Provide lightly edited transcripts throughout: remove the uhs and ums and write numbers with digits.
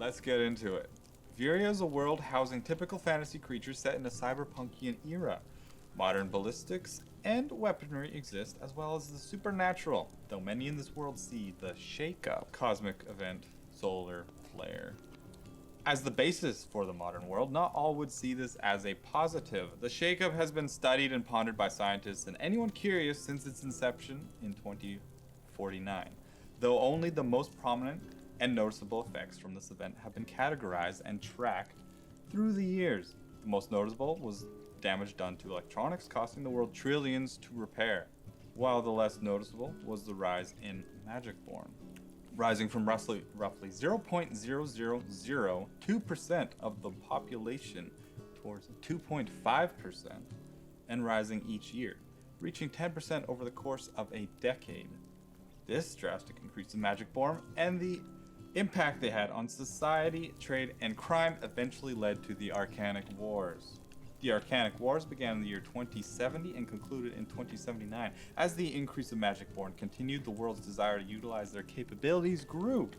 let's get into it. Viria is a world housing typical fantasy creatures set in a cyberpunkian era. Modern ballistics and weaponry exist, as well as the supernatural, though many in this world see the shake-up cosmic event solar flare as the basis for the modern world. Not all would see this as a positive. The shake-up has been studied and pondered by scientists and anyone curious since its inception in 2049, though only the most prominent and noticeable effects from this event have been categorized and tracked through the years. The most noticeable was damage done to electronics, costing the world trillions to repair, while the less noticeable was the rise in Magicborn, rising from roughly 0.0002% of the population towards 2.5% and rising each year, reaching 10% over the course of a decade. This drastic increase in Magicborn and the impact they had on society, trade, and crime eventually led to the Arcanic Wars. The Arcanic Wars began in the year 2070 and concluded in 2079. As the increase of Magicborn continued, the world's desire to utilize their capabilities grew.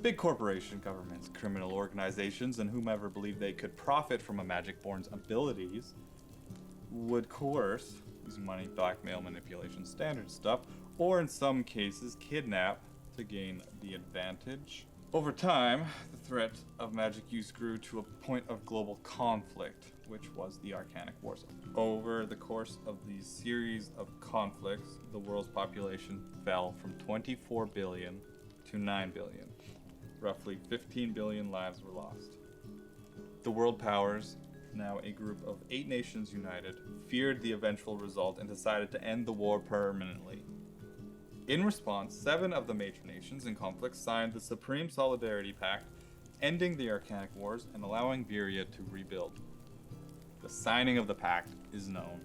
Big corporation governments, criminal organizations, and whomever believed they could profit from a Magicborn's abilities would coerce, using money, blackmail, manipulation, standard stuff, or in some cases kidnap to gain the advantage. Over time, the threat of magic use grew to a point of global conflict, which was the Arcanic Wars. Over the course of these series of conflicts, the world's population fell from 24 billion to 9 billion. Roughly 15 billion lives were lost. The world powers, now a group of 8 nations united, feared the eventual result and decided to end the war permanently. In response, 7 of the major nations in conflict signed the Supreme Solidarity Pact, ending the Arcanic Wars and allowing Viria to rebuild. The signing of the pact is known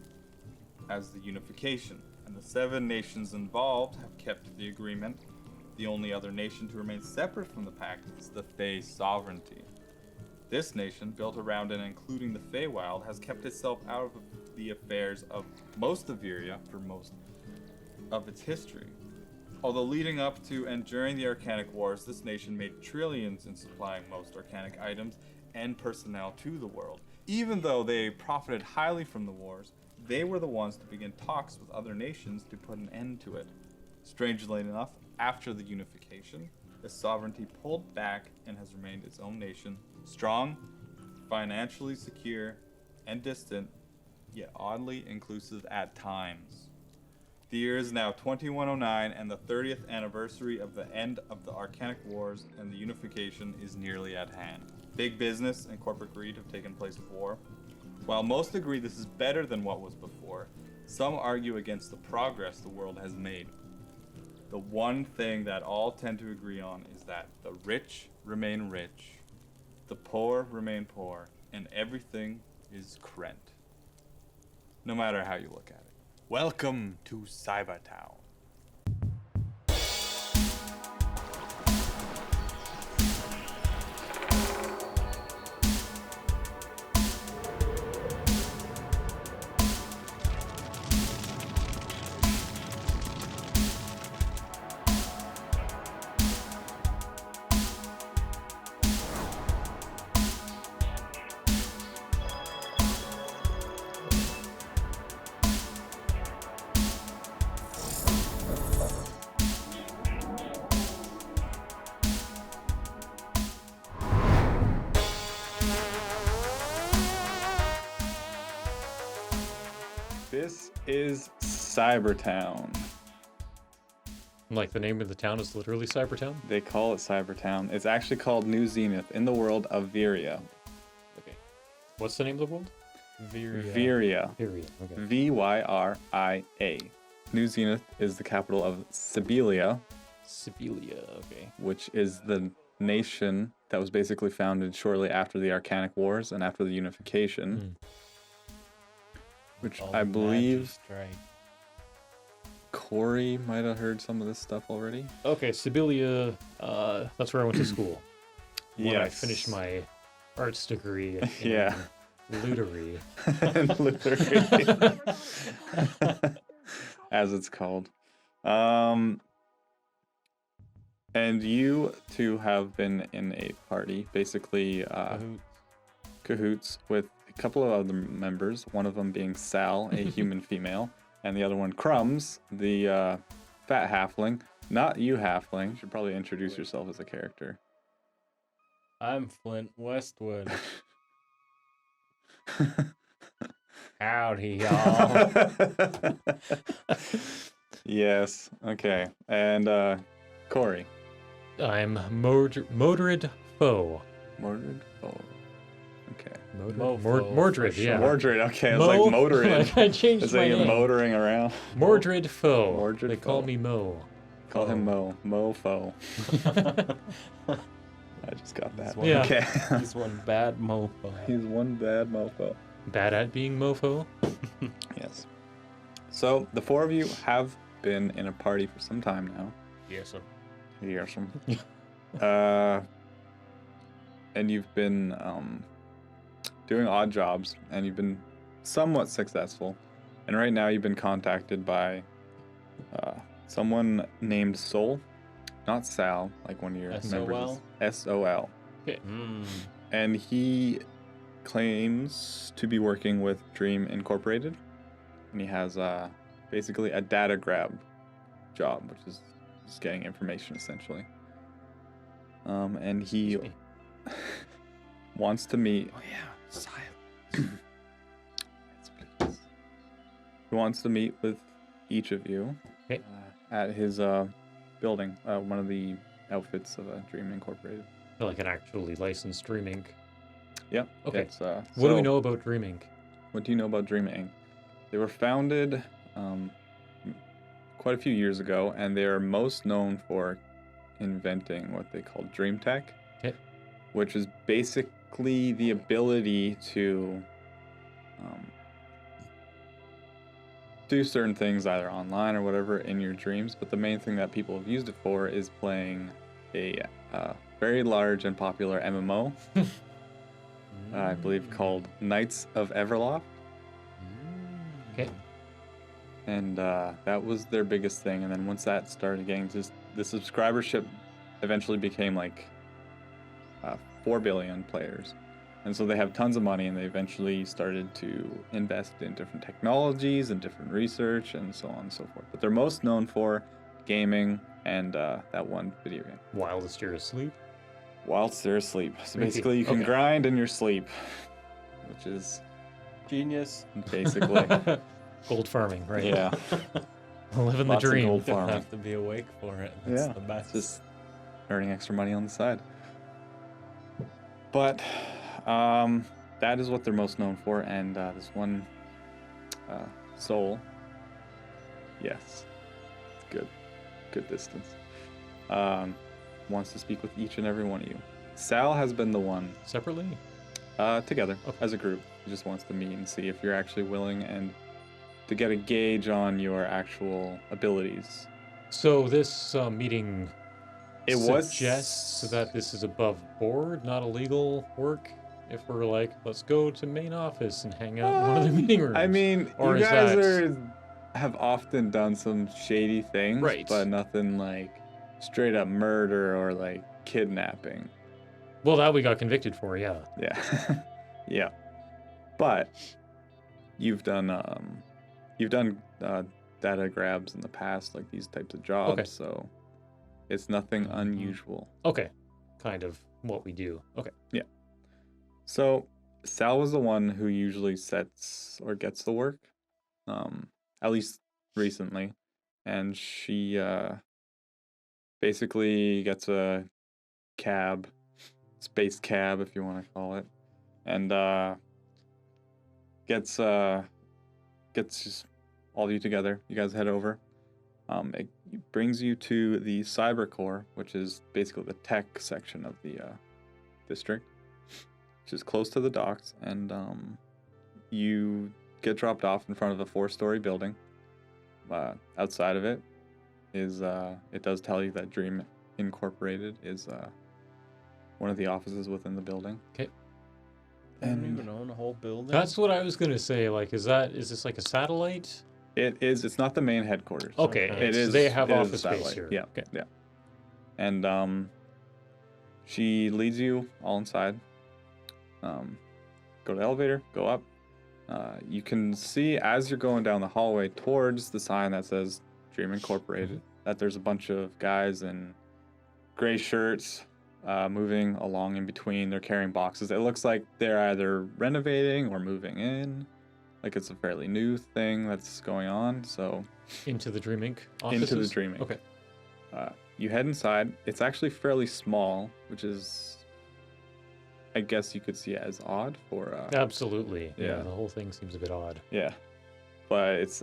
as the Unification, and the 7 nations involved have kept the agreement. The only other nation to remain separate from the pact is the Fey Sovereignty. This nation, built around and including the Feywild, has kept itself out of the affairs of most of Viria for most of its history. Although leading up to and during the Arcanic Wars, this nation made trillions in supplying most Arcanic items and personnel to the world. Even though they profited highly from the wars, they were the ones to begin talks with other nations to put an end to it. Strangely enough, after the unification, the sovereignty pulled back and has remained its own nation, strong, financially secure, and distant, yet oddly inclusive at times. The year is now 2109, and the 30th anniversary of the end of the Arcanic Wars and the unification is nearly at hand. Big business and corporate greed have taken place of war. While most agree this is better than what was before, some argue against the progress the world has made. The one thing that all tend to agree on is that the rich remain rich, the poor remain poor, and everything is Krent. No matter how you look at it. Welcome to Cybertown. This is Cybertown. Like the name of the town is literally Cybertown? They call it Cybertown. It's actually called New Zenith in the world of Viria. Okay. What's the name of the world? Viria. Viria, okay. Vyria. New Zenith is the capital of Siberia. Siberia, okay. Which is the nation that was basically founded shortly after the Arcanic Wars and after the unification. Which I believe Corey might have heard some of this stuff already. Okay, Siberia, that's where I went to school. When I Yes. finished my arts degree in Yeah. lutery. As it's called. And you two have been in a party, basically cahoots with a couple of other members, one of them being Sal, a human female, and the other one Crumbs, the fat halfling. Not you, halfling. You should probably introduce yourself as a character. I'm Flint Westwood. Howdy, y'all. Yes. Okay. And Corey. I'm Mordred Foe. Mordred? Oh. Okay. Mordred, yeah. Mordred. Okay. I was like motoring. I changed It's my like you're name. motoring around. Mordred Foe. Mordred They call Foe. me Mo. Call him Mo. Mofo. I just got that. one. Yeah. Okay. He's one bad mofo. He's one bad mofo. Bad at being mofo. Yes. So the four of you have been in a party for some time now. Yes, sir. Yes. And you've been doing odd jobs, and you've been somewhat successful. And right now, you've been contacted by someone named Sol, not Sal, like one of your members. S-O-L. Okay. And he claims to be working with Dream Incorporated, and he has basically a data grab job, which is just getting information essentially. And he wants to meet. Oh yeah, silence. Yes, please. He wants to meet with each of you Okay. at his building, one of the outfits of Dream Incorporated. Like an actually licensed streaming. Yeah. Okay. It's, What do we know about dreaming? What do you know about Dream Inc? They were founded quite a few years ago, and they are most known for inventing what they call dream tech, Okay. which is basically the ability to do certain things either online or whatever in your dreams. But the main thing that people have used it for is playing a very large and popular MMO, I believe called Knights of Everloft. Okay. And that was their biggest thing. And then once that started getting just the subscribership eventually became like 4 billion players. And so they have tons of money, and they eventually started to invest in different technologies and different research and so on and so forth. But they're most known for gaming and that one video game. Whilst you're asleep. Whilst they're asleep. So basically you can Okay. grind in your sleep, which is Genius. basically, Gold farming, right? yeah. Living the Lots of dream. gold Don't farming. have to be awake for it. That's Yeah, the best. Just earning extra money on the side. But that is what they're most known for, and this one soul, yes, it's good distance, wants to speak with each and every one of you. Sal has been the one Separately? together Okay. as a group. He just wants to meet and see if you're actually willing and to get a gauge on your abilities. So this meeting It was suggests that this is above board, not illegal work. If we're like, let's go to main office and hang out in one of the meeting rooms. I mean, Or you is guys that- have often done some shady things, Right. but nothing like straight up murder or like kidnapping. Well, that we got convicted for, yeah. Yeah, yeah. But you've done data grabs in the past, like these types of jobs, Okay. so it's nothing unusual. Okay. Kind of what we do. Okay. So Sal was the one who usually sets or gets the work, at least recently, and she basically gets a cab, space cab if you want to call it, and gets just all of you together. You guys head over. It brings you to the cyber core, which is basically the tech section of the district, which is close to the docks, and you get dropped off in front of a 4-story building. Outside of it is it does tell you that Dream Incorporated is one of the offices within the building. Okay. I don't And even own a whole building. That's what I was gonna say. Like, is this like a satellite? it's not the main headquarters. Okay. Okay. It so is. they have it is a office space satellite. here. Yeah. Okay. Yeah. And she leads you all inside. Go to the elevator, go up. You can see as you're going down the hallway towards the sign that says Dream Incorporated that there's a bunch of guys in gray shirts moving along in between. They're carrying boxes. It looks like they're either renovating or moving in. Like it's a fairly new thing that's going on. So Into the Dream Inc. offices? into the Dream Inc. Okay. You head inside. It's actually fairly small, which is, I guess you could see as odd for. Absolutely. yeah. The whole thing seems a bit odd. Yeah, but it's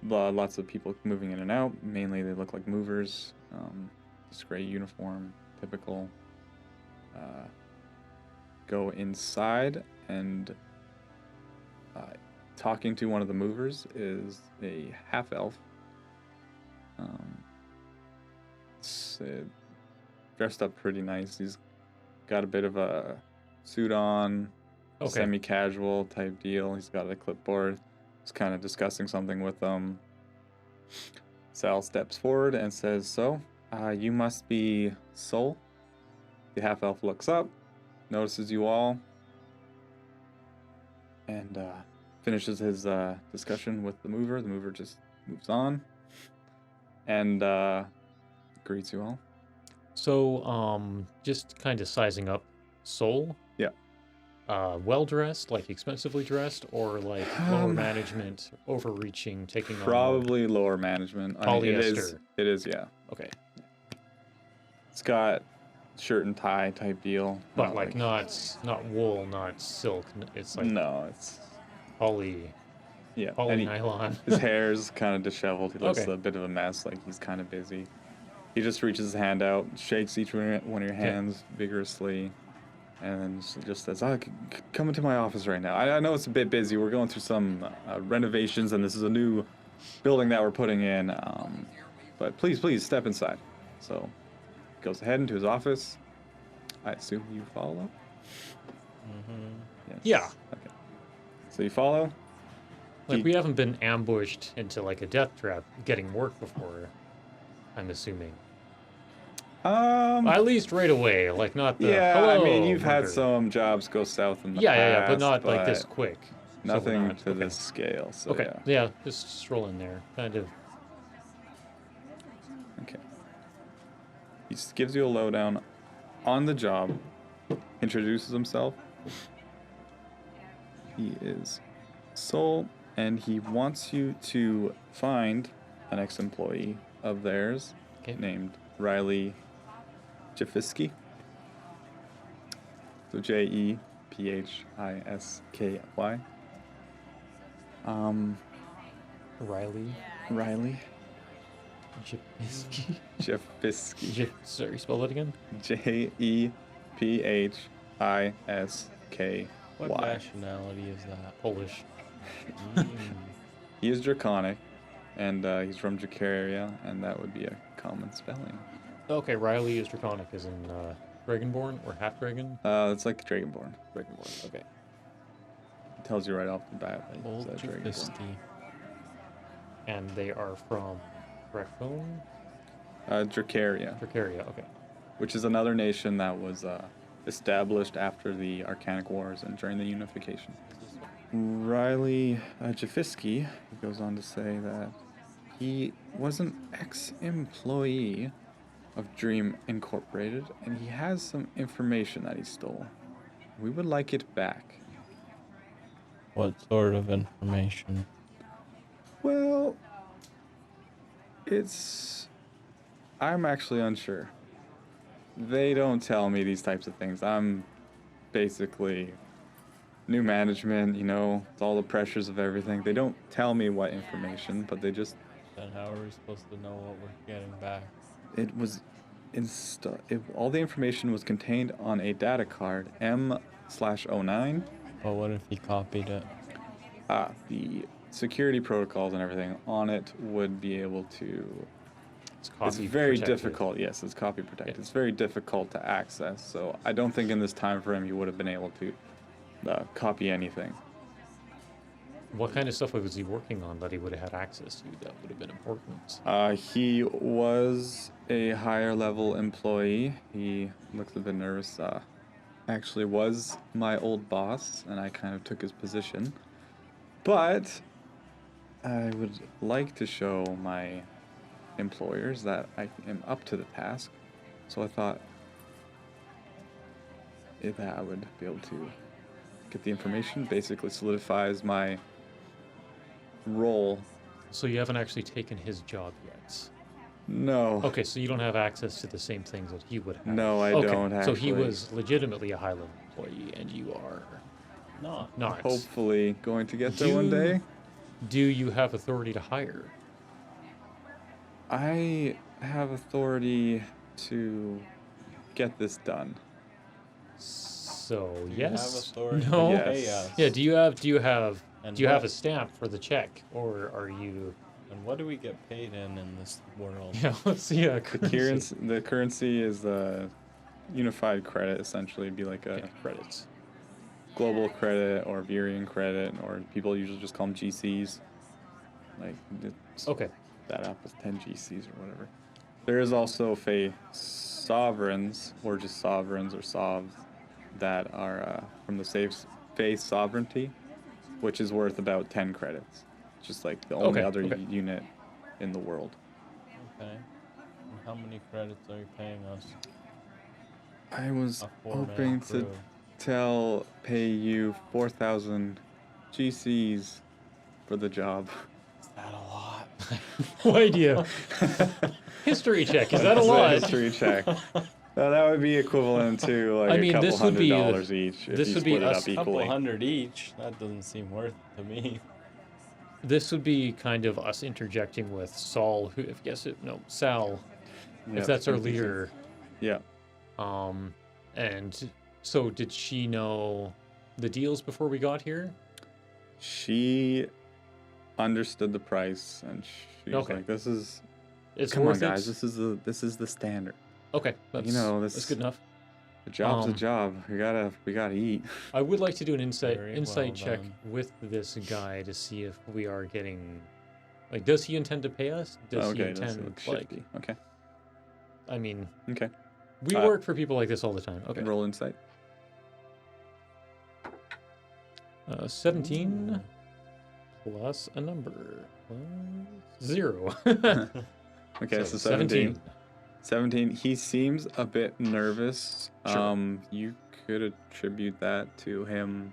lots of people moving in and out. Mainly, they look like movers. Just gray uniform, typical. Go inside, and talking to one of the movers is a half elf. Dressed up pretty nice. He's got a bit of a suit on, Okay. semi-casual type deal. He's got a clipboard. He's kind of discussing something with them. Sal steps forward and says, "So, you must be Soul." The half-elf looks up, notices you all, and finishes his discussion with the mover. The mover just moves on and greets you all. So, just kind of sizing up Soul. Yeah. Well dressed, like expensively dressed, or like lower Um, management, overreaching, taking on Probably lower management. I mean, Polyester. it is, yeah. Okay, It's got shirt and tie type deal. but like not wool, not silk. It's like no, it's poly yeah. poly And nylon. his hair's kind of disheveled. He looks Okay. a bit of a mess. Like he's kind of busy. He just reaches his hand out, shakes each one of your hands vigorously, and then just says, "Come into my office right now. I know it's a bit busy. We're going through some renovations, and this is a new building that we're putting in. But please step inside." So he goes ahead into his office. I assume you follow. Yes. Yeah. Okay. So you follow. Like He- we haven't been ambushed into like a death trap getting work before. I'm assuming. At least right away, like not the Yeah, hello. I mean, you've had murder. some jobs go south in the Yeah, but past, not like this quick. So we're Nothing not- to okay. this scale. So Okay, yeah. yeah, just stroll in there, kind of. Okay. He just gives you a lowdown on the job, introduces himself. He is Soul, and he wants you to find an ex-employee of theirs Okay. named Riley Jafisky. So Jephisky. Riley. Riley Jafisky. Jafisky. Sorry, spell that again. Jephisky. What nationality is that? Polish. He is draconic, and he's from Dracaria, and that would be a common spelling. Okay, Riley is draconic, as in Dragonborn or half dragon. It's like Dragonborn. Dragonborn. Okay. It tells you right off the bat that Old he's a Dragonborn. Jafisky. And they are from Dracon? Dracaria, Dracaria. Okay. which is another nation that was established after the Arcanic Wars and during the Unification. Riley Jafisky goes on to say that he was an ex-employee of Dream Incorporated, and he has some information that he stole. We would like it back. What sort of information? Well, I'm actually unsure. They don't tell me these types of things. I'm basically new management, it's all the pressures of everything. They don't tell me what information, but they just, Then how are we supposed to know what we're getting back? it was, all the information was contained on a data card, M/09. But what if he copied it? The security protocols and everything on it would be able to. It's It's copy very protected. difficult. Yes, it's copy protected. Yeah. It's very difficult to access. So I don't think in this time frame you would have been able to copy anything. What kind of stuff was he working on that he would have had access to that would have been important? He was a higher level employee. He looks a bit nervous. Actually was my old boss, and I kind of took his position. But I would like to show my employers that I am up to the task. So I thought that I would be able to get the information. Basically solidifies my role. So you haven't actually taken his job yet. No. Okay, so you don't have access to the same things that he would have. No, I okay. don't So he actually. was legitimately a high-level employee, and you are Not. not. Hopefully going to get there one day. Do you have authority to hire? I have authority to get this done. So Do you yes. have authority No. to Yes. pay us? Yeah. Do you have And do you have what- a stamp for the check, or are you? And what do we get paid in this world? Yeah. Let's see. The currency is the unified credit, essentially. It'd be like a Okay, credits. global credit or Virion credit, or people usually just call them GCs. Like, it's Okay. that up as 10 GCs or whatever. There is also Fey sovereigns, or just sovereigns or sovs, that are from the Fey sovereignty, which is worth about 10 credits. It's just like the only Okay, other okay. unit in the world. Okay. And how many credits are you paying us? I was A four-man hoping to pay you 4,000 GCs for the job. Is that a lot? No idea. History check. Is that a That's lot? history check. That would be equivalent to like I a mean, couple this would be- $100 each if this you would be split it us- up A couple equally. hundred each. That doesn't seem worth it to me. This would be kind of us interjecting with Saul, who, if guess it, no, Sal, Yeah, if that's our something. leader. Yeah. And so did she know the deals before we got here? She understood the price, and she's Okay. like, "This is It's come on, worth guys. it. This is the standard. Okay, that's, know, that's good enough. The job's a Um, job. We gotta eat." I would like to do an insight Very well check done. with this guy to see if we are getting, like, does he intend to pay us? Does he Okay, that's intend, like like, shifty. Okay. I mean, Okay. we Uh, work for people like this all the time. Okay. Roll insight. 17 plus a number plus 0. Okay, so 17. 17. 17. He seems a bit nervous. Sure. You could attribute that to him.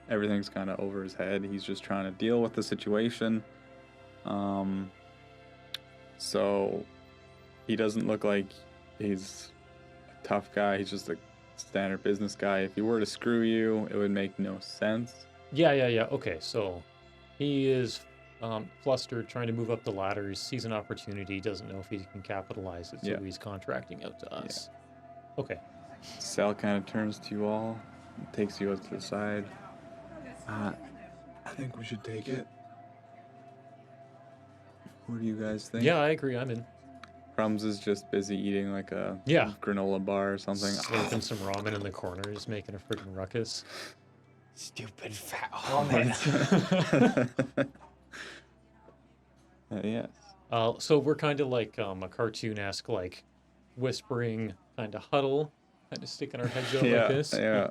Everything's kind of over his head. He's just trying to deal with the situation. So he doesn't look like he's a tough guy. He's just a standard business guy. If he were to screw you, it would make no sense. Yeah. Okay, so he is flustered, trying to move up the ladder. He sees an opportunity, doesn't know if he can capitalize it, so Yeah. he's contracting out to us. Okay. Sal kind of turns to you all, and takes you out to the side. I think we should take it. What do you guys think? Yeah, I agree. I'm in. Crumbs is just busy eating like a Yeah. granola bar or something. Slurping some ramen in the corner, just making a freaking ruckus. Stupid fat Yes. So we're kind of like a cartoon-esque, like whispering kind of huddle, kind of sticking our heads out Yeah. like this. Yeah.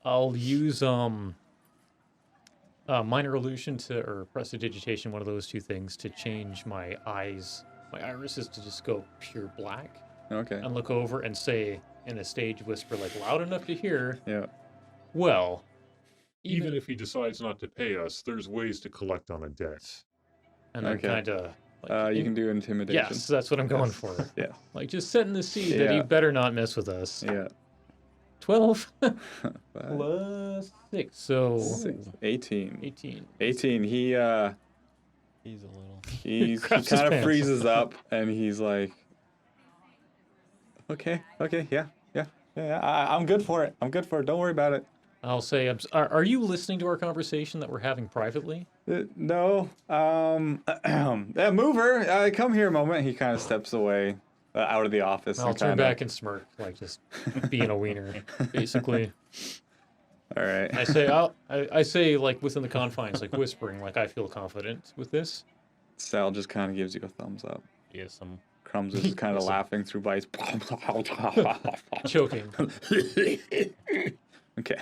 I'll use minor illusion or prestidigitation, one of those two things, to change my eyes, my irises to just go pure black, Okay. and look over and say in a stage whisper, like loud enough to hear, Yeah. well, Even if he decides not to pay us, there's ways to collect on a debt. and then Okay. kind of like, You can do intimidation. yes, that's what I'm going Yes. for. Yeah. Like just setting the seed that he Yeah. better not mess with us. Yeah. 12 Five, plus 6, so 6, 18. 18. 18. He's a little. He Craps his kind of pants. freezes up, and he's like, "Okay, yeah. I'm good for it. Don't worry about it." I'll say, are you listening to our conversation that we're having privately? No. Mover, come here a moment. He kind of steps away out of the office. I'll and turn kinda, back and smirk, like just being a wiener, basically. All right. I say like within the confines, like whispering, like I feel confident with this. Sal just kind of gives you a thumbs up. Yes, I'm Crumbs is just kind of Yes, sir. laughing through bites. Choking. Okay.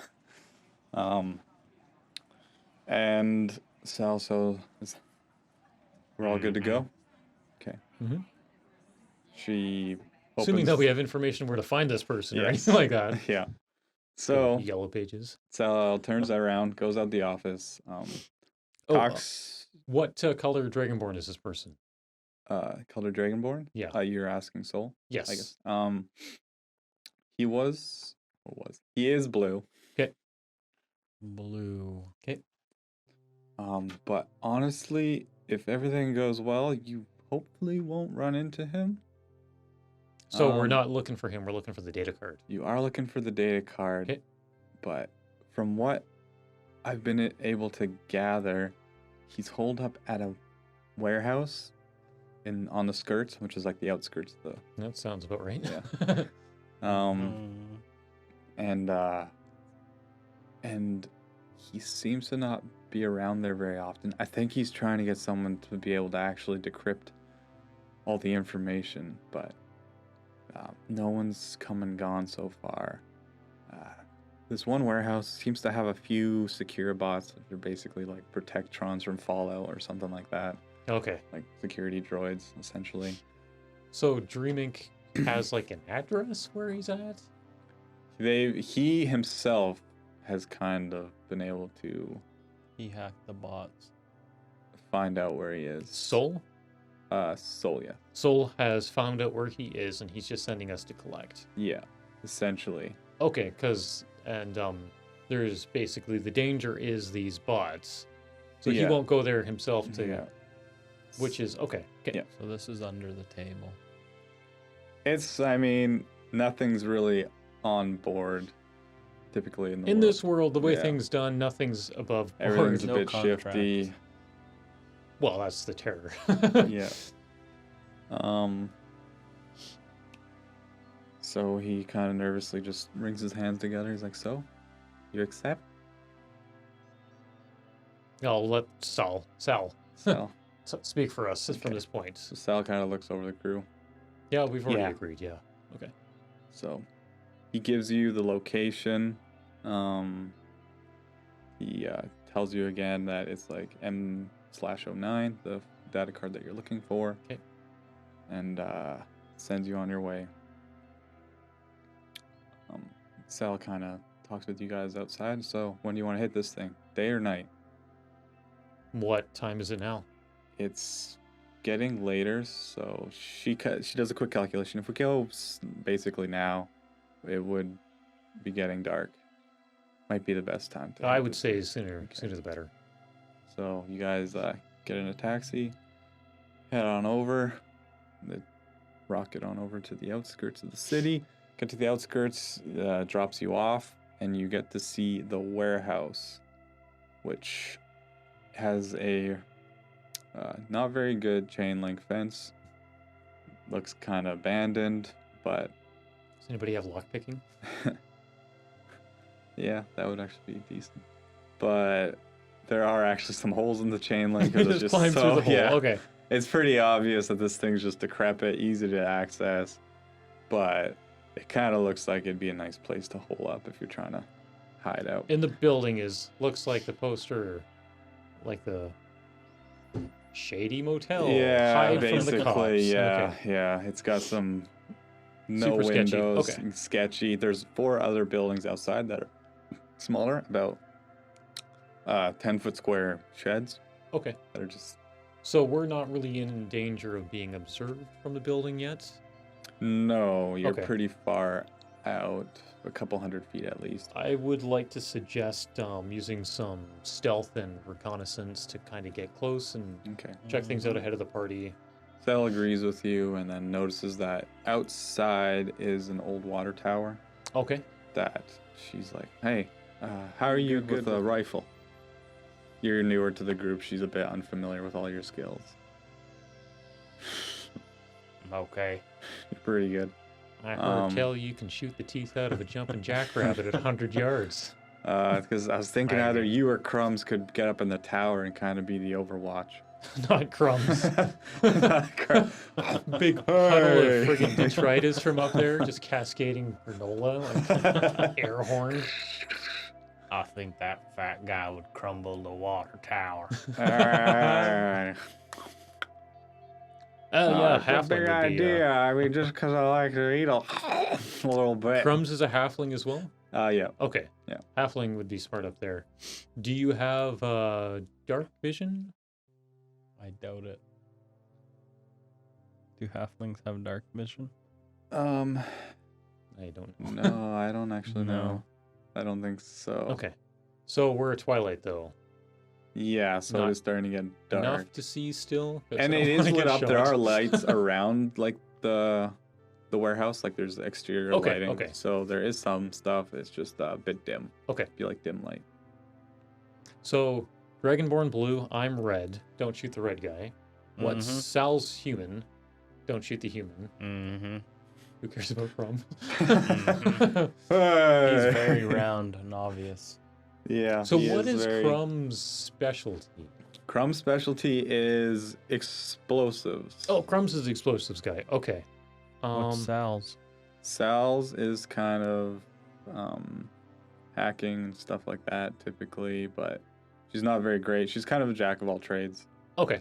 And Sal, so we're all good to go? Okay. Mhm. She opens... Assuming that we have information where to find this person or Yes. anything like that. Yeah. So So yellow pages. Sal turns around, goes out the office, Oh, talks... what color Dragonborn is this person? Color Dragonborn? Yeah. You're asking Soul? Yes. I guess. He is blue. Okay. blue. Okay. But honestly, if everything goes well, you hopefully won't run into him. So we're not looking for him. We're looking for the data card. You are looking for the data card. Okay. But from what I've been able to gather, he's holed up at a warehouse on the skirts, which is like the outskirts of the... That sounds about right. Yeah. And he seems to not be around there very often. I think he's trying to get someone to be able to actually decrypt all the information, but no one's come and gone so far. This one warehouse seems to have a few secure bots. They're basically like protectrons from Fallout or something like that. Okay. Like security droids, essentially. So Dream Inc. has like an address where he's at? He himself has kind of been able to He hacked the bots. find out where he is. Soul? Soul, yeah. Soul has found out where he is and he's just sending us to collect. Yeah, essentially. Okay, there's basically the danger is these bots. So he Yeah. won't go there himself to Yeah. which is okay. Yeah. So this is under the table. I mean, nothing's really on board typically in the In world. this world, the way Yeah. things done, nothing's above board. Everything's a No bit shifty. contracts. Well, that's the terror. Yeah. So he kind of nervously just wrings his hands together. He's like, "So, you accept?" I'll let Sal Sal. speak for us from Okay. this point. So Sal kind of looks over the crew. Yeah, we've already Yeah. agreed. Yeah. Okay. So he gives you the location. He tells you again that it's like M/09, the data card that you're looking for. Okay. And sends you on your way. Sal kind of talks with you guys outside. So when do you want to hit this thing? Day or night? What time is it now? It's getting later, so she does a quick calculation. If we go basically now, it would be getting dark. Might be the best time to I hit would this say thing. sooner the better. So you guys get in a taxi, head on over, rocket on over to the outskirts of the city. Get to the outskirts, drops you off, and you get to see the warehouse, which has a not very good chain link fence. Looks kind of abandoned, but Does anybody have lockpicking? yeah, that would actually be decent. But there are actually some holes in the chain link. 'Cause it's Just climb through the hole. Yeah, Okay. it's pretty obvious that this thing's just decrepit, easy to access, but it kind of looks like it'd be a nice place to hole up if you're trying to hide out. In the building looks like the poster, like the Shady Motel. Yeah, Hide basically, from the cops. yeah, Okay. yeah. It's got some no Super sketchy. windows, Okay. sketchy. There's 4 other buildings outside that are smaller, about 10-foot square sheds Okay. that are just... So we're not really in danger of being observed from the building yet? No, you're Okay. pretty far out, a couple 100 feet at least. I would like to suggest using some stealth and reconnaissance to kind of get close and Okay. check things out ahead of the party. Sel agrees with you and then notices that outside is an old water tower Okay. that she's like, "Hey, how are you Good with a rifle?" You're newer to the group. She's a bit unfamiliar with all your skills. Okay. You're pretty good. I heard tell you can shoot the teeth out of a jumping jackrabbit at 100 yards. Because I was thinking I either agree. you or Crumbs could get up in the tower and kind of be the Overwatch. Not Crumbs. Crum- Big puddle Hey. of friggin' detritus from up there, just cascading granola like air horn. I think that fat guy would crumble the water tower. Oh yeah, it's a halfling big would be. idea. I mean, just because I like to eat a little bit. Crumbs is a halfling as well. Yeah. Okay. Yeah. Halfling would be smart up there. Do you have dark vision? I doubt it. Do halflings have dark vision? I don't know. No, I don't actually know. No. I don't think so. Okay. So we're at twilight though. Yeah, so Not it's starting to get dark. Enough to see still. 'Cause And I it don't is wanna lit get up. There shot. are lights around like the warehouse. Like there's exterior Okay, lighting. okay. So there is some stuff. It's just a bit dim. Okay. Be like dim light. So Dragonborn blue, I'm red. Don't shoot the red guy. What's Mhm. Sal's human? Don't shoot the human. Mm-hmm. Who cares about Crum? He's Hey. very round and obvious. Yeah. So he what is very... Crum's specialty? Crumb's specialty is explosives. Oh, Crumb's is the explosives guy. Okay. What's Sal's? Sal's is kind of hacking and stuff like that typically, but she's not very great. She's kind of a jack of all trades, Okay.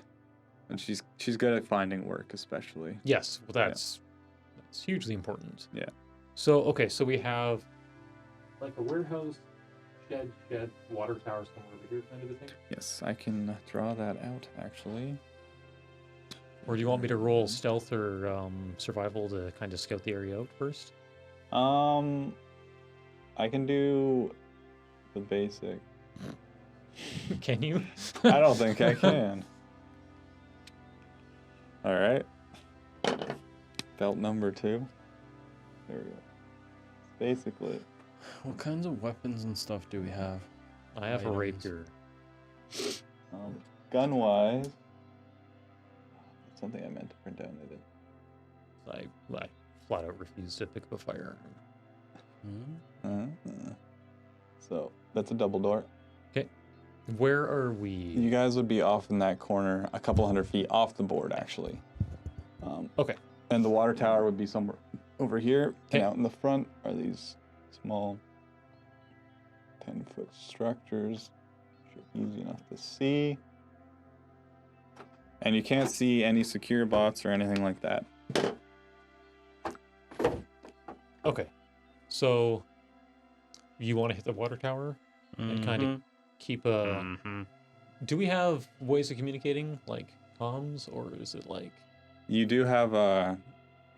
and she's good at finding work, especially. Yes. Well, that's hugely important. Yeah. So okay, so we have like a warehouse, shed, water tower somewhere over here, kind of a thing. Yes, I can draw that out actually. Or do you want me to roll stealth or survival to kind of scout the area out first? I can do the basic. Can you? I don't think I can. All right. Belt number 2. There we go. Basically. What kinds of weapons and stuff do we have? I have a Items. rapier. Gun-wise, something I meant to print down. I did. I flat out refuse to pick up a firearm. So that's a double door. Okay. Where are we? You guys would be off in that corner, a couple hundred feet off the board, actually. Okay. And the water tower would be somewhere over here. Okay. And out in the front are these small 10-foot structures, which are easy enough to see. And you can't see any secure bots or anything like that. Okay. So you want to hit the water tower and kind of keep a. Mm-hmm. Do we have ways of communicating, like comms, or is it like You do have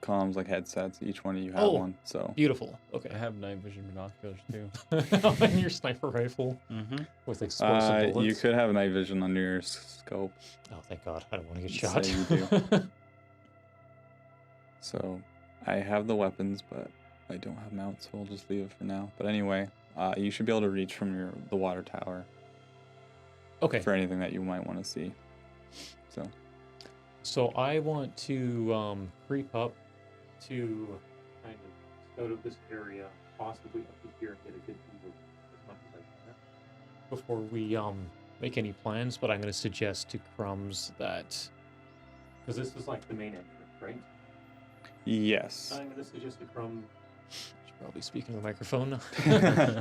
comms, like headsets. Each one of you have Oh. one. So beautiful? Okay. I have night vision binoculars too. And your sniper rifle Mm-hmm. with explosive bullets. you could have night vision under your scope. Oh, thank God! I don't want to get Say shot. you do. So I have the weapons, but I don't have mounts, so we'll just leave it for now. But anyway, you should be able to reach from the water tower Okay. for anything that you might want to see. So I want to creep up to kind of scout out this area, possibly up to here, and get a good view of as much as I can before we make any plans. But I'm going to suggest to Crumbs that, because this is like the main entrance, right? Yes. I'm going to suggest to Crumbs. Should probably speak into the microphone.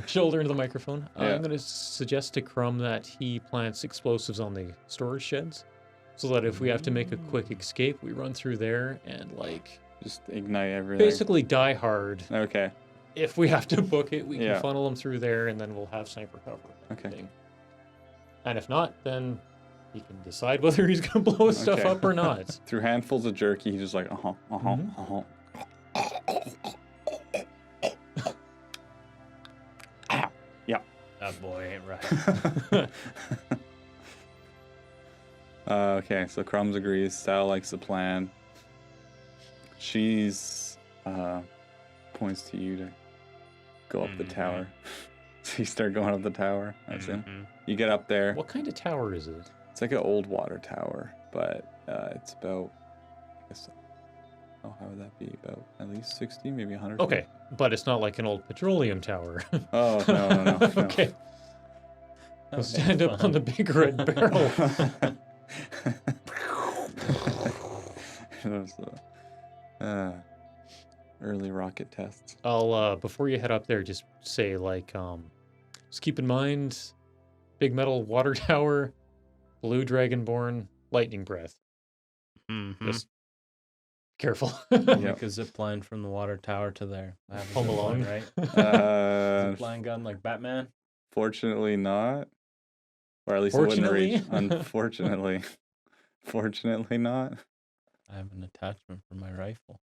Shoulder into the microphone. Yeah. I'm going to suggest to Crumb that he plants explosives on the storage sheds, so that if we have to make a quick escape, we run through there and like Just ignite everything. basically die hard. Okay. If we have to book it, we can Yeah. funnel them through there, and then we'll have sniper cover. and Okay. everything. And if not, then he can decide whether he's going to blow his stuff Okay. up or not. Through handfuls of jerky, he's just like, Mhm. That boy ain't right. Okay, so Crumbs agrees. Sal likes the plan. She's points to you to go up the Mhm. tower. So you start going up the tower. That's it. Mhm. You get up there. What kind of tower is it? It's like an old water tower, but it's about, I guess, Oh, how would that be? About at least 60, maybe 100. Okay, but it's not like an old petroleum tower. Oh, no. Okay. We'll stand up on the big red barrel. Those, early rocket tests. I'll before you head up there, just say like, just keep in mind, big metal water tower, blue dragonborn, lightning breath. Mm-hmm. Just careful. Make a zip line from the water tower to there. I have a Home zip line, Alone. right? Zip line gun like Batman. Fortunately not. Or at least it wouldn't reach. Fortunately? Unfortunately. Fortunately not. I have an attachment for my rifle.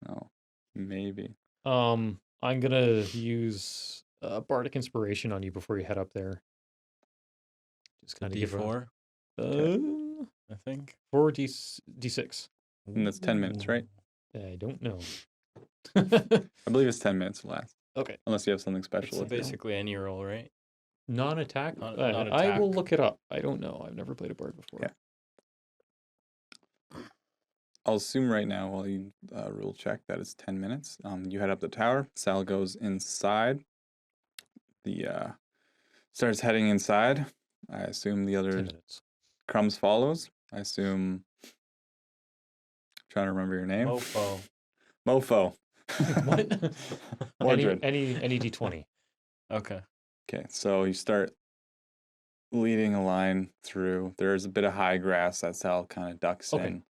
Oh, maybe. I'm gonna use bardic inspiration on you before you head up there. Just kind of give D4, I think. 4d6. And that's 10 minutes, right? I don't know. I believe it's 10 minutes last. Okay. Unless you have something It's special. basically any roll, right? Non-attack? Non-attack. I will look it up. I don't know. I've never played a bard before. Okay. I'll assume right now while you rule check that it's 10 minutes. You head up the tower. Sal goes inside. The starts heading inside. I assume the 10 other minutes. Crumbs follows. I assume. Trying to remember your name. Mofo. Mofo. What? Mordred. any d20. Okay. Okay, so you start leading a line through. There's a bit of high grass that Sal kind of ducks Okay. in.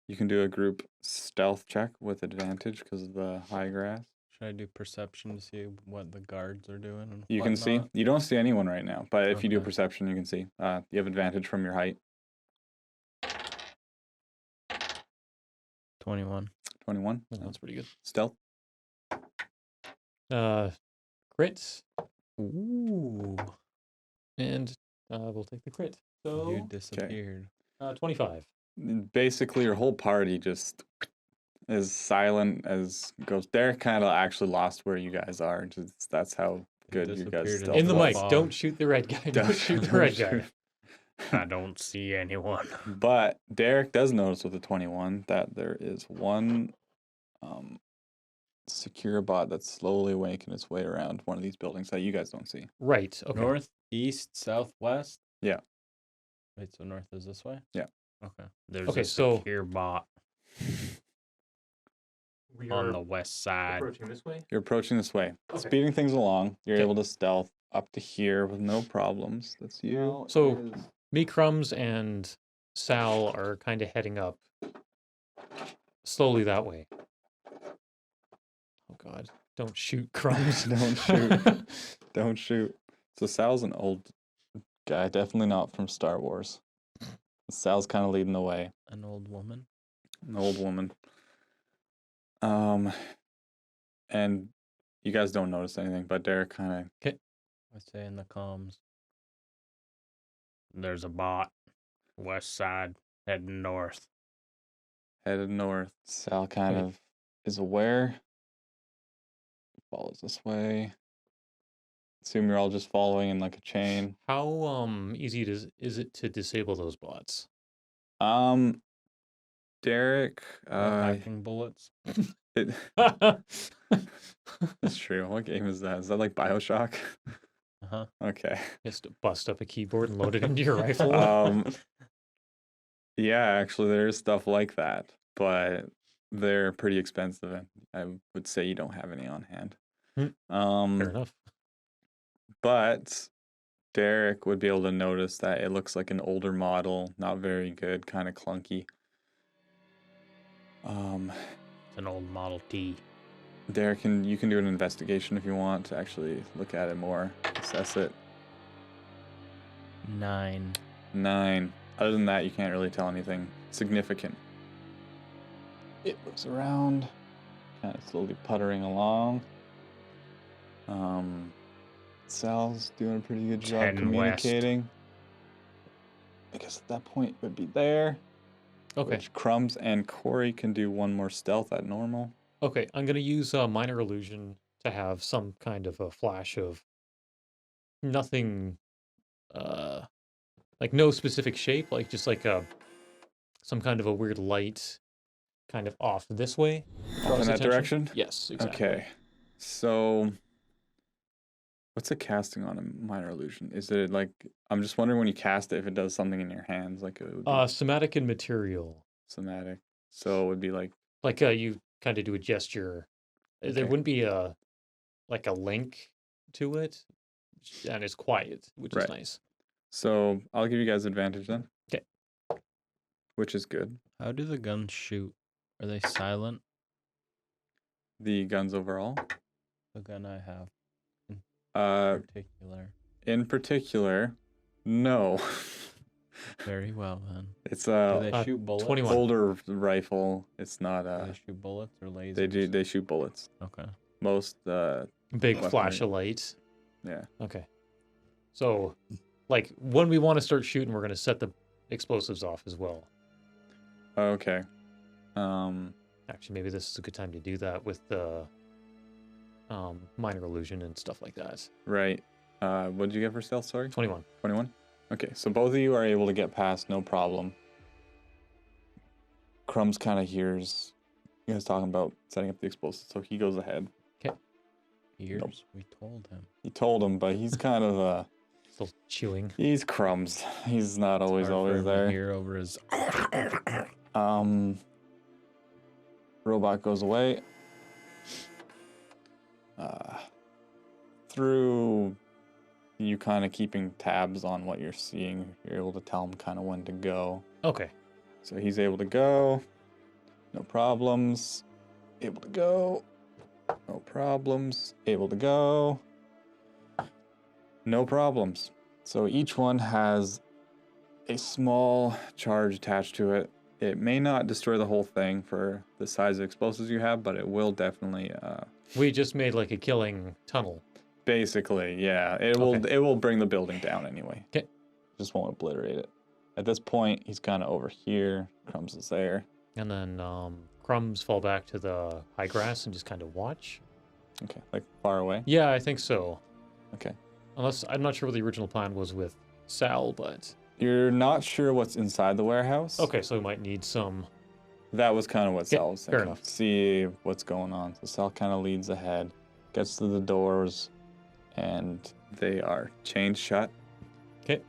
You can do a group stealth check with advantage because of the high grass. Should I do perception to see what the guards are doing? And You can see. whatnot? You don't see anyone right now, but if you do Okay. perception, you can see. You have advantage from your height. 21. 21. Oh, that's pretty good. Stealth. Crit. Ooh. And we'll take the crit. So You disappeared. 25. Basically, your whole party just is silent as goes. Derek kind of actually lost where you guys are. Just that's how good you guys disappeared still In the Stealth mic, fog. don't shoot the red guy. Don't shoot the red guy. I don't see anyone. But Derek does notice with the 21 that there is one secure bot that's slowly making its way around one of these buildings that you guys don't see. Right. Okay. North, east, southwest? Yeah. Wait, so north is this way? Yeah. Okay. There's Okay, a so- secure bot We on the west side. approaching this way. You're approaching this way, Okay. speeding things along. You're Okay. able to stealth up to here with no problems. That's you. So- Me, Crumbs, and Sal are kind of heading up slowly that way. Oh God! Don't shoot, Crumbs. Don't shoot. Don't shoot. So Sal's an old guy, definitely not from Star Wars. Sal's kind of leading the way. An old woman. An old woman. And you guys don't notice anything, but Derek kind of I say in the comms. There's a bot. West side, heading north. headed north. Sal kind Okay. of is aware. Follows this way. Assume you're all just following in like a chain. How easy is it to disable those bots? Derek, Hacking bullets. it, that's true. What game is that? Is that like BioShock? Uh-huh. Okay. Just bust up a keyboard and load it into your rifle. Yeah, actually, there is stuff like that, but they're pretty expensive, and I would say you don't have any on hand. Fair enough. But Derek would be able to notice that it looks like an older model, not very good, kind of clunky. It's an old Model T. Derek, you can do an investigation if you want to actually look at it more, assess it. 9. 9. Other than that, you can't really tell anything significant. It looks around, kind of slowly puttering along. Sal's doing a pretty good job 10 west. communicating. I guess at that point it would be there. Okay. Which Crumbs and Corey can do one more stealth at normal. Okay. I'm gonna use a minor illusion to have some kind of a flash of nothing, like no specific shape, like just like some kind of a weird light kind of off this way. Off draws in that attention. direction? Yes, exactly. Okay. So, what's the casting on a minor illusion? Is it like, I'm just wondering when you cast it, if it does something in your hands, like it would be Somatic and material. somatic. So it would be like, Like you kind of do a gesture. There Okay. wouldn't be a link to it, and it's quiet, which Right. is nice. so I'll give you guys advantage then. 'Kay. Which is good. How do the guns shoot? Are they silent? The guns overall. The gun I have Uh, particular. in particular, no. Very well then. It's Do a they shoot bullets? 21. older rifle. It's not Do they shoot bullets or lasers? they shoot bullets. Okay. Most Big Weaponry. flash of light. yeah. Okay. So, like, when we want to start shooting, we're going to set the explosives off as well. Okay. Actually, maybe this is a good time to do that with the minor illusion and stuff like that. Right. What did you get for stealth, sorry? 21. 21? Okay, so both of you are able to get past, no problem. Crumbs kind of hears you guys talking about setting up the explosives, so he goes ahead. Years. Nope. We told him. He told him, but he's kind of Still chewing. he's Crumbs. He's not always Hard for him to there. hear over his. Robot goes away. Through you kind of keeping tabs on what you're seeing, you're able to tell him kind of when to go. Okay. So he's able to go. No problems. Able to go. No problems. Able to go. No problems. So each one has a small charge attached to it. It may not destroy the whole thing for the size of explosives you have, but it will definitely We just made like a killing tunnel. basically, yeah. It will bring the building down anyway. 'Kay. Just won't obliterate it. At this point, he's kind of over here. Crumbs is there. And then Crumbs fall back to the high grass and just kind of watch. Okay, like far away. Yeah, I think so. Okay. Unless, I'm not sure what the original plan was with Sal, but... You're not sure what's inside the warehouse. Okay, so we might need some... That was kind of what Yeah, Sal was fair thinking of. See what's going on. So Sal kind of leads ahead, gets to the doors, and they are chained shut. Okay.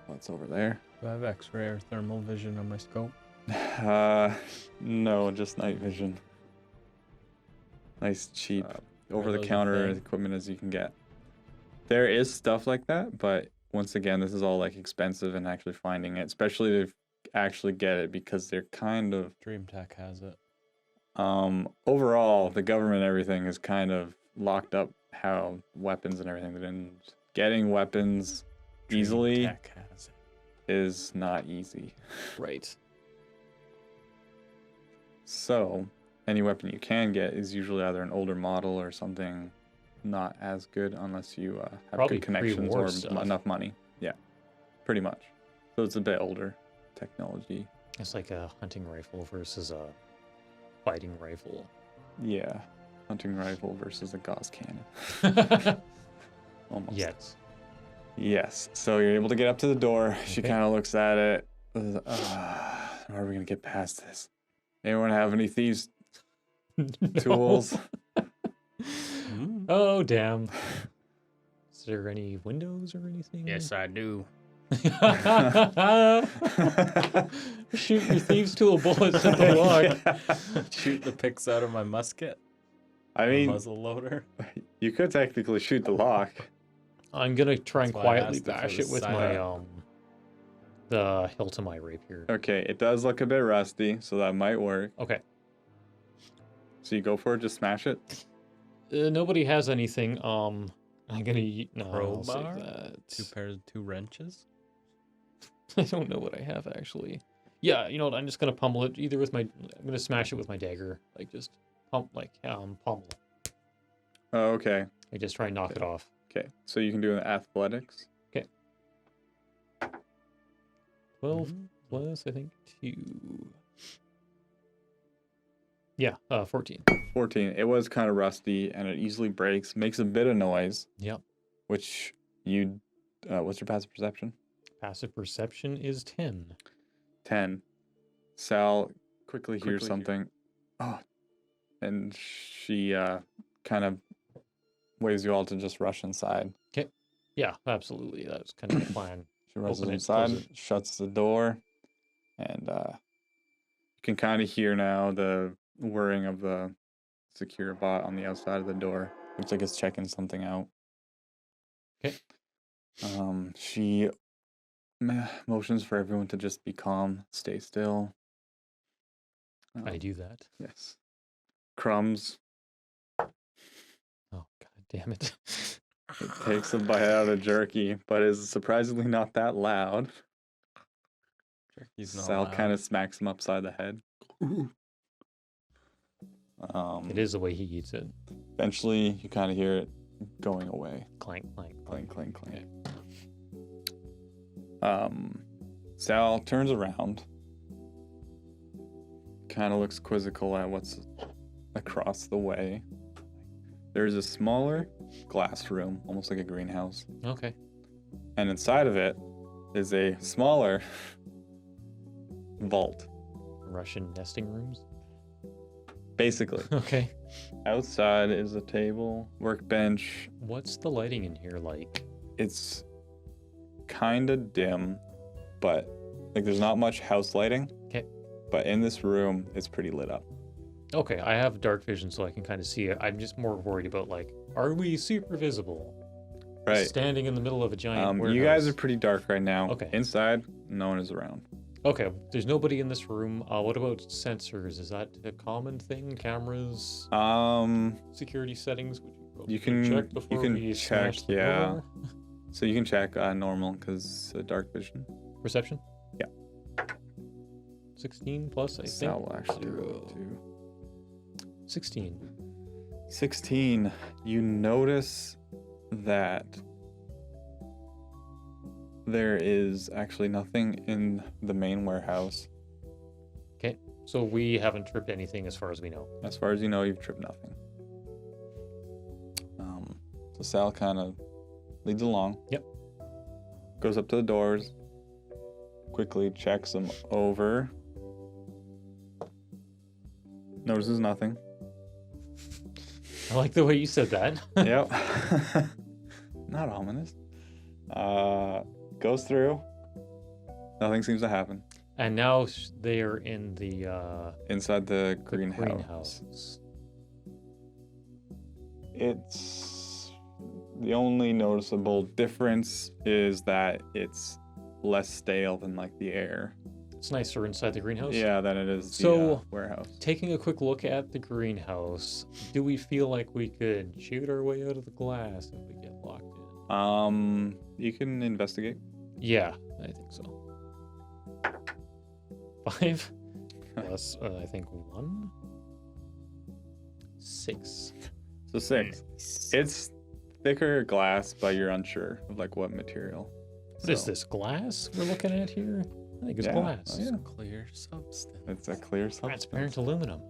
What's over there? Do I have X-ray or thermal vision on my scope? No, just night vision. Nice, cheap, are over-the-counter those a thing? equipment as you can get. There is stuff like that, but once again, this is all like expensive and actually finding it, especially to actually get it because they're kind of DreamTech has it. overall the government and everything is kind of locked up how weapons and everything, and getting weapons easily DreamTech has it. is not easy. Right. So any weapon you can get is usually either an older model or something not as good unless you have Probably good connections pre-war or stuff. enough money. Yeah, pretty much. So it's a bit older technology. It's like a hunting rifle versus a fighting rifle. Yeah, hunting rifle versus a Gauss cannon. Almost. Yet. Yes. So you're able to get up to the door. She Okay. kind of looks at it. How are we gonna get past this? Anyone have any thieves' tools? Oh, damn. Is there any windows or anything? Yes, I do. Shoot your thieves' tool bullets at the lock. Shoot the picks out of my musket. I the mean, muzzle loader. you could technically shoot the lock. I'm gonna try and That's why I quietly asked if it bash was it with silent. my the hilt of my rapier. Okay, it does look a bit rusty, so that might work. Okay. So you go for it, just smash it. Nobody has anything. I'm gonna no, I'll save Crowbar? that. Two wrenches. I don't know what I have actually. Yeah, you know what? I'm just gonna pummel it either with my. I'm gonna smash it with my dagger, like just pummel. Oh, okay. I just try and knock it off. Okay, so you can do an athletics. 12 Mm-hmm. plus, I think, 2. Yeah, 14. 14. It was kind of rusty, and it easily breaks. Makes a bit of noise, Yep. which you... what's your passive perception? Passive perception is 10. 10. Sal quickly hears something. Oh, and she kind of waves you all to just rush inside. Okay. Yeah, absolutely. That was kind of the plan. She rushes Open it, inside, close it. shuts the door, and you can kind of hear now the whirring of the secure bot on the outside of the door. Looks like it's checking something out. Okay. She motions for everyone to just be calm, stay still. I do that. Yes. Crumbs. Oh, god damn it. It takes a bite out of jerky, but is surprisingly not that loud. He's not Sal loud. kind of smacks him upside the head. It is the way he eats it. Eventually, you kind of hear it going away. Clank, clank, Clank, clank, clank. Sal turns around, kind of looks quizzical at what's across the way. There's a smaller glass room, almost like a greenhouse. Okay. And inside of it is a smaller vault. Russian nesting rooms? Basically. Okay. Outside is a table, workbench. What's the lighting in here like? It's kind of dim, but like there's not much house lighting. Okay. But in this room, it's pretty lit up. Okay, I have dark vision so I can kind of see it. I'm just more worried about, like, are we super visible? Right. Standing in the middle of a giant warehouse. You guys are pretty dark right now. Okay. Inside, no one is around. Okay, there's nobody in this room. What about sensors? Is that a common thing? Cameras? Security settings? Would you probably You can check before we check, smash the yeah. door? So you can check normal because dark vision. Perception? Yeah. 16 plus, I think. Sal will actually roll too. 16. 16. You notice that there is actually nothing in the main warehouse. Okay, so we haven't tripped anything as far as we know. As far as you know, you've tripped nothing. So Sal kind of leads along. Yep. Goes up to the doors. Quickly checks them over. Notices nothing. I like the way you said that. Yep. Not ominous. Goes through. Nothing seems to happen. And now they are in the Inside the greenhouse. greenhouse. It's the only noticeable difference is that it's less stale than like the air. It's nicer inside the greenhouse. Yeah, than it is the So, warehouse. taking a quick look at the greenhouse, do we feel like we could shoot our way out of the glass if we get locked in? You can investigate. Yeah, I think so. 5 plus, I think 1. 6. So 6. It's thicker glass, but you're unsure of like what material. What is this, glass we're looking at here? I think it's Yeah, glass. yeah. Clear substance. It's a clear substance. Transparent aluminum.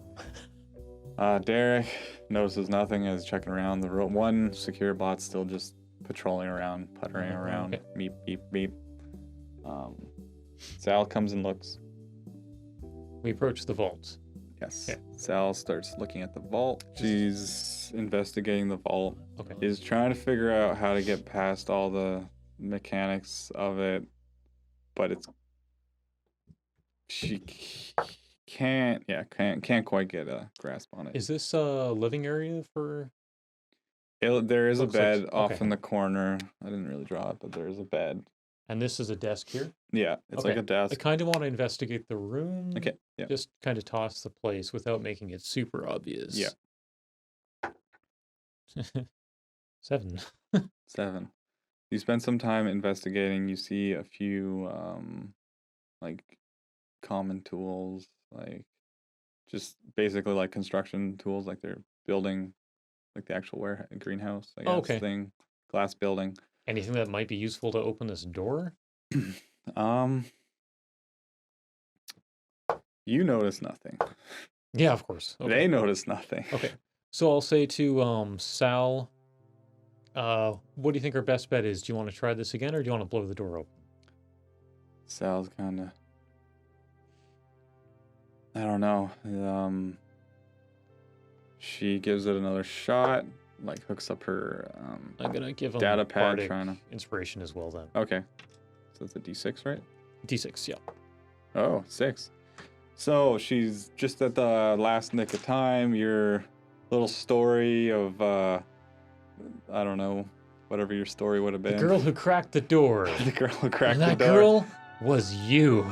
Derek notices nothing as checking around the room. One secure bot's still just patrolling around, puttering around. Okay. Beep, beep, beep. Sal comes and looks. We approach the vault. Yes. Okay. Sal starts looking at the vault. She's investigating the vault. Okay. Is trying to figure out how to get past all the mechanics of it, but she can't quite get a grasp on it. Is this a living area for... There is a Looks like- bed off okay. in the corner. I didn't really draw it, but there is a bed. And this is a desk here? Yeah, it's like Okay. a desk. I kind of want to investigate the room. Okay, yeah. Just kind of toss the place without making it super obvious. Yeah. 7. 7. You spend some time investigating. You see a few like common tools, like just basically like construction tools, like they're building like the actual greenhouse, I guess, Okay. thing, glass building. Anything that might be useful to open this door? You notice nothing. Yeah, of course. Okay. They notice nothing. Okay. So I'll say to Sal, what do you think our best bet is? Do you want to try this again, or do you want to blow the door open? Sal's kind of I don't know. She gives it another shot, like hooks up her I'm gonna give him data pad bardic trying to. inspiration as well then. Okay. So it's a D6, right? D6, yeah. Oh, 6. So she's just at the last nick of time. Your little story of I don't know, whatever your story would have The been. girl who cracked the door. The girl who cracked And the that door. girl was you.